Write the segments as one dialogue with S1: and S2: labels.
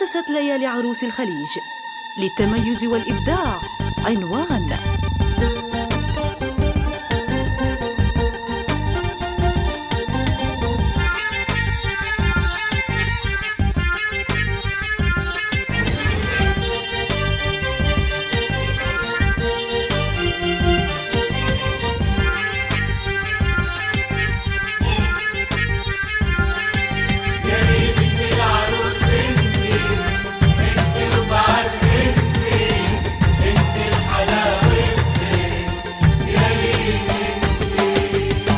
S1: مؤسسة ليالي عروس الخليج للتميز والإبداع عنوان.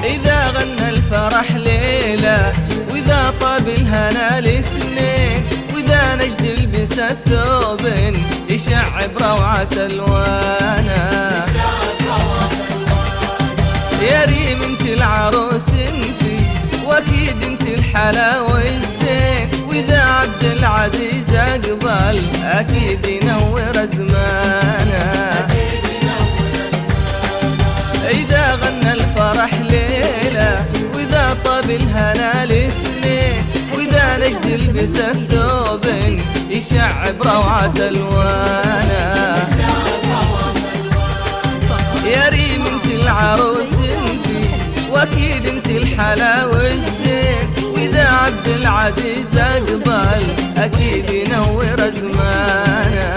S2: إذا غنى الفرح ليلة وإذا طاب الهنا الاثنين وإذا نجد البس الثوب يشع بروعة ألوانا. يا ريم انت العروس انت واكيد انت الحلا والزين وإذا عبد العزيز اقبل اكيد ينور زمانا. إذا غنى الفرح ليلة وإذا طاب الهنا الاثنين وإذا نجد البس الثوب يشع بروعة ألوانا. يا ريم انت العروس انت واكيد انت الحلا والزين وإذا عبد العزيز اقبل اكيد ينور زمانا.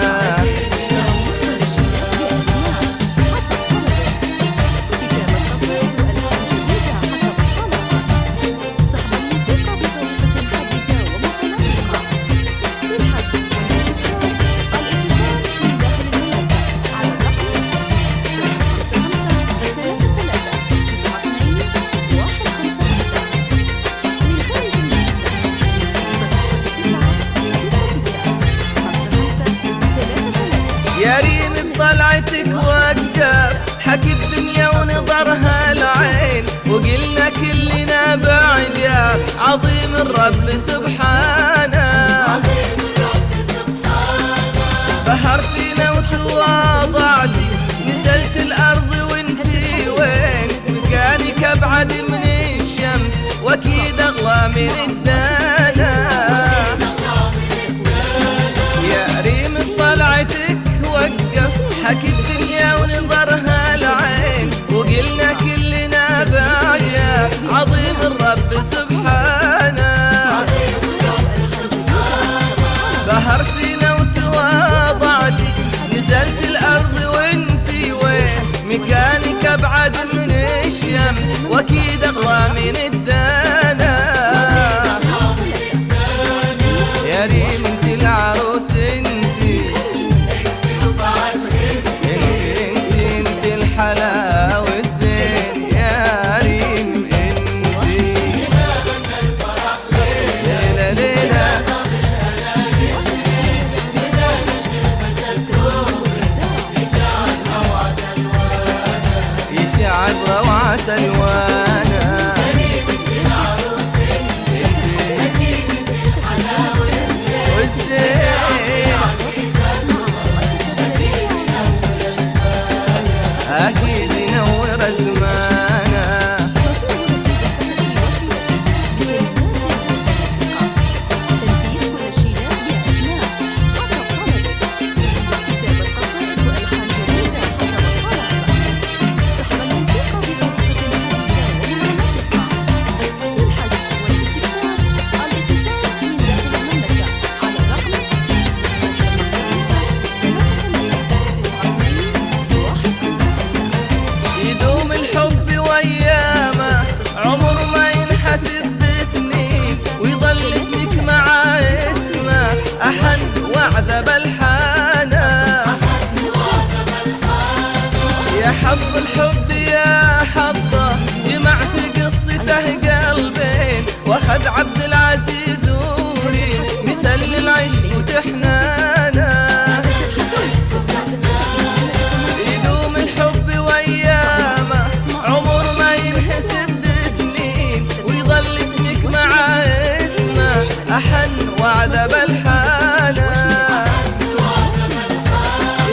S2: يا ريم بطلعتك وقف حكي الدنيا ونظرها العين وقلنا كلنا بعجاب عظيم الرب سبحانه. بهرتينا وتواضعتي نزلت الأرض وانتي وين مكانك أبعد من الشمس واكيد أغلى من الدانا. يا ريم بطلعتك وقف حكي الدنيا ونظرها العين وقلنا كلنا بعجاب عظيم الرب سبحانه. بهرتينا وتواضعتي نزلت الأرض وانتي وين مكانك أبعد من الشمس واكيد أغلى من الدانا. يا ريم انت العروس يشعل روعة ألوانا. أكيد ينور زمانا. يدوم الحب ويامه عمر ما ينحسب بسنين ويظل اسمك مع اسمه أحن وعذب الحانا. يا حظ الحب يا حظه جمع في قصته قلبين واخذ عبد العزيز ورين مثل العشق وتحنانا. يدوم الحب ويامه عمر ما ينحسب بسنين ويظل اسمك مع اسمه أحن وعذب الحالا.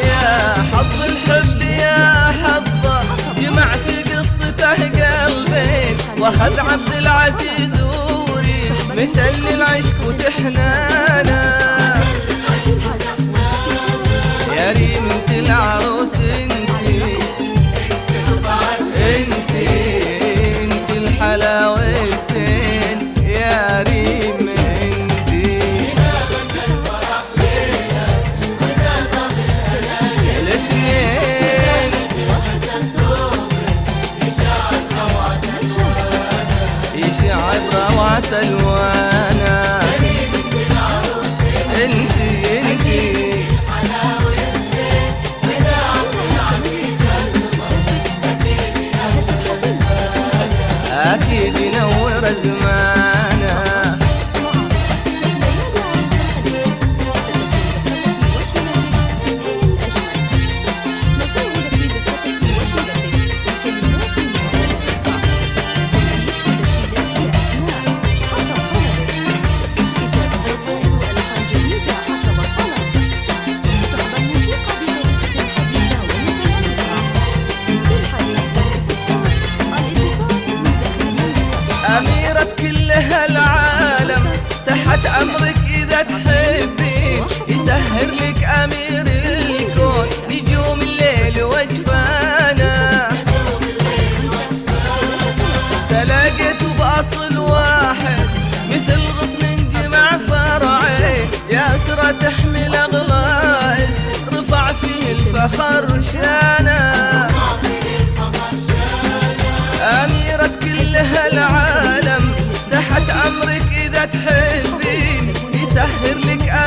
S2: يا حظ الحب يا حظه جمع في قصته قلبين واخذ عبد العزيز ورين مثل العشق وتحنانا.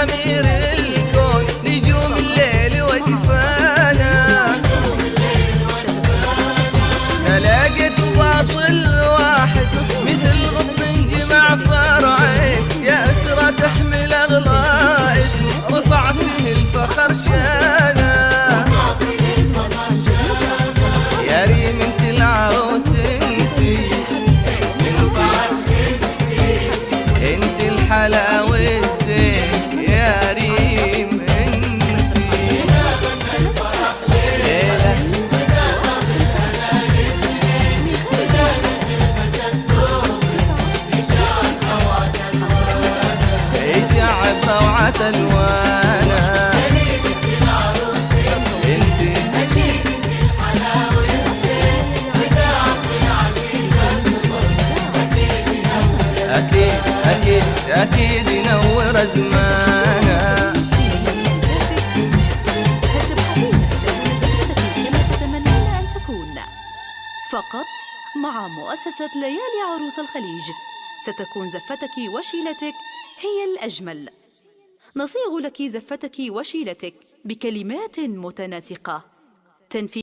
S2: أمير الكون نجوم الليل وجفانا تلاقيت باصل واحد مثل غصن جمع فرعين يا أسرى تحمل أغلى اسم رفع فيه الفخر شانا يا ريم انت العروس انت الحلاوة الزين يا ريم انت يشعب روعة الوانا أكيد ينور زمانا.
S1: كما تتمنون أن تكون فقط مع مؤسسة ليالي عروس الخليج ستكون زفتك وشيلتك هي الأجمل. نصيغ لك زفتك وشيلتك بكلمات متناسقة تنفي